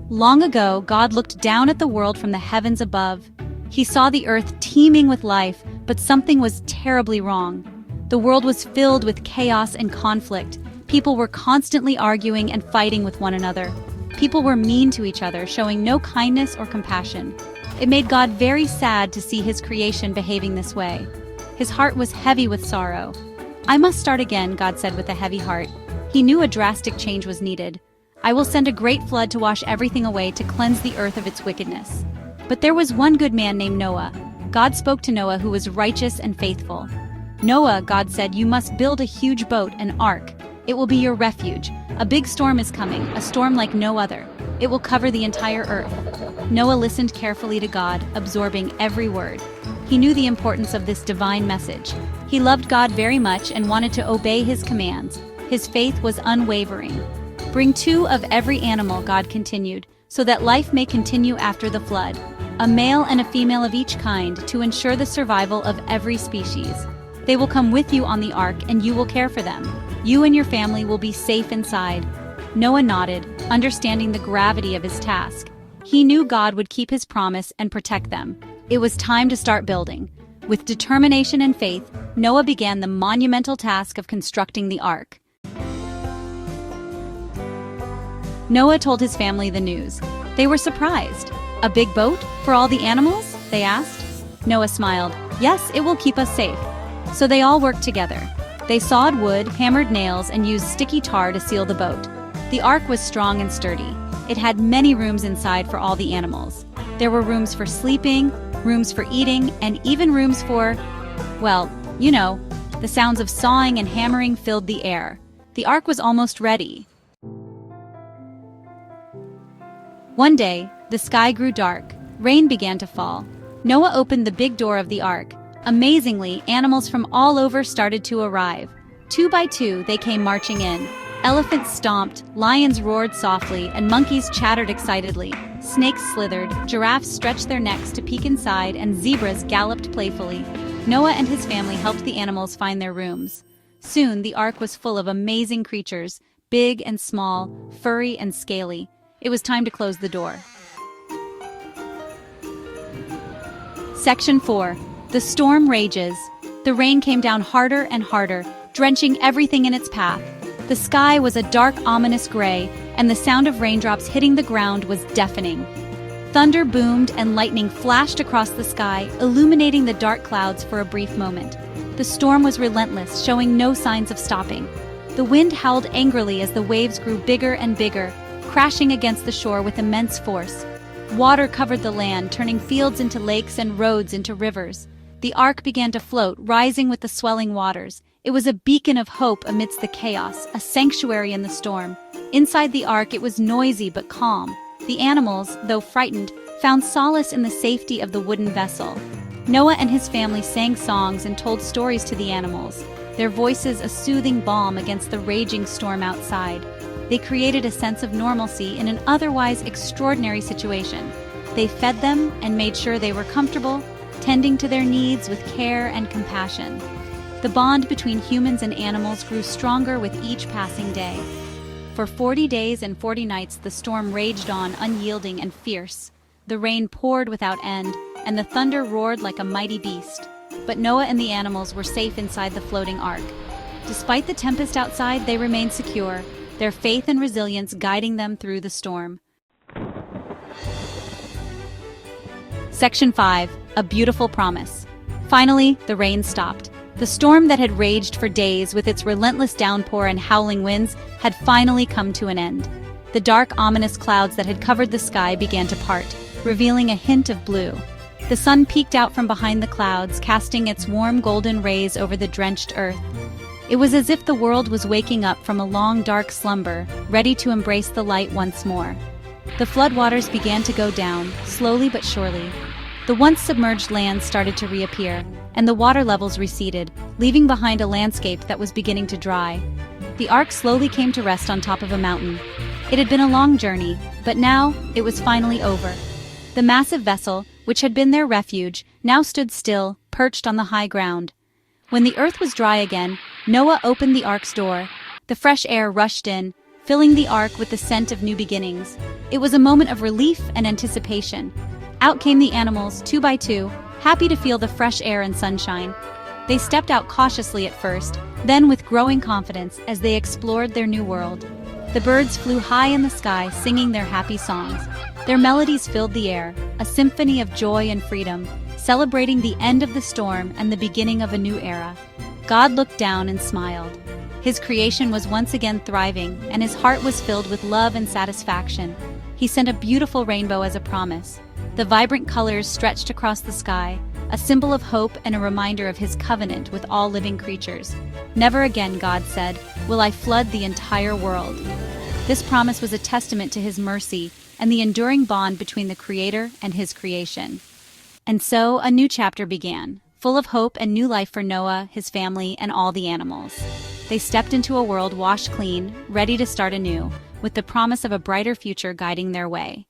Long ago, God looked down at the world from the heavens above. He saw the earth teeming with life, but something was terribly wrong. The world was filled with chaos and conflict. People were constantly arguing and fighting with one another. People were mean to each other, showing no kindness or compassion. It made God very sad to see his creation behaving this way. His heart was heavy with sorrow. "I must start again," God said with a heavy heart. He knew a drastic change was needed. "I will send a great flood to wash everything away, to cleanse the earth of its wickedness." But there was one good man named Noah. God spoke to Noah, who was righteous and faithful. "Noah," God said, "you must build a huge boat, an ark. It will be your refuge. A big storm is coming, a storm like no other. It will cover the entire earth." Noah listened carefully to God, absorbing every word. He knew the importance of this divine message. He loved God very much and wanted to obey his commands. His faith was unwavering. "Bring 2 of every animal," God continued, "so that life may continue after the flood. A male and a female of each kind, to ensure the survival of every species. They will come with you on the ark, and you will care for them. You and your family will be safe inside." Noah nodded, understanding the gravity of his task. He knew God would keep his promise and protect them. It was time to start building. With determination and faith, Noah began the monumental task of constructing the ark. Noah told his family the news. They were surprised. "A big boat? For all the animals?" they asked. Noah smiled. "Yes, it will keep us safe." So they all worked together. They sawed wood, hammered nails, and used sticky tar to seal the boat. The ark was strong and sturdy. It had many rooms inside for all the animals. There were rooms for sleeping, rooms for eating, and even rooms for, well, you know, the sounds of sawing and hammering filled the air. The ark was almost ready. One day, the sky grew dark. Rain began to fall. Noah opened the big door of the ark. Amazingly, animals from all over started to arrive. 2 by 2, they came marching in. Elephants stomped, lions roared softly, and monkeys chattered excitedly. Snakes slithered, giraffes stretched their necks to peek inside, and zebras galloped playfully. Noah and his family helped the animals find their rooms. Soon, the ark was full of amazing creatures, big and small, furry and scaly. It was time to close the door. Section 4. The storm rages. The rain came down harder and harder, drenching everything in its path. The sky was a dark, ominous gray, and the sound of raindrops hitting the ground was deafening. Thunder boomed and lightning flashed across the sky, illuminating the dark clouds for a brief moment. The storm was relentless, showing no signs of stopping. The wind howled angrily as the waves grew bigger and bigger, crashing against the shore with immense force. Water covered the land, turning fields into lakes and roads into rivers. The ark began to float, rising with the swelling waters. It was a beacon of hope amidst the chaos, a sanctuary in the storm. Inside the ark, it was noisy but calm. The animals, though frightened, found solace in the safety of the wooden vessel. Noah and his family sang songs and told stories to the animals, their voices a soothing balm against the raging storm outside. They created a sense of normalcy in an otherwise extraordinary situation. They fed them and made sure they were comfortable, tending to their needs with care and compassion. The bond between humans and animals grew stronger with each passing day. For 40 days and 40 nights the storm raged on, unyielding and fierce. The rain poured without end, and the thunder roared like a mighty beast. But Noah and the animals were safe inside the floating ark. Despite the tempest outside, they remained secure, their faith and resilience guiding them through the storm. Section 5. A Beautiful Promise. Finally, the rain stopped. The storm that had raged for days with its relentless downpour and howling winds had finally come to an end. The dark, ominous clouds that had covered the sky began to part, revealing a hint of blue. The sun peeked out from behind the clouds, casting its warm golden rays over the drenched earth. It was as if the world was waking up from a long, dark slumber, ready to embrace the light once more. The floodwaters began to go down, slowly but surely. The once submerged land started to reappear, and the water levels receded, leaving behind a landscape that was beginning to dry. The ark slowly came to rest on top of a mountain. It had been a long journey, but now it was finally over. The massive vessel, which had been their refuge, now stood still, perched on the high ground. When the earth was dry again, Noah opened the ark's door. The fresh air rushed in, filling the ark with the scent of new beginnings. It was a moment of relief and anticipation. Out came the animals, two by two, happy to feel the fresh air and sunshine. They stepped out cautiously at first, then with growing confidence as they explored their new world. The birds flew high in the sky, singing their happy songs. Their melodies filled the air, a symphony of joy and freedom, celebrating the end of the storm and the beginning of a new era. God looked down and smiled. His creation was once again thriving, and his heart was filled with love and satisfaction. He sent a beautiful rainbow as a promise. The vibrant colors stretched across the sky, a symbol of hope and a reminder of his covenant with all living creatures. Never again, God said, will I flood the entire world. This promise was a testament to his mercy and the enduring bond between the Creator and his creation. And so a new chapter began, full of hope and new life for Noah, his family, and all the animals. They stepped into a world washed clean, ready to start anew, with the promise of a brighter future guiding their way.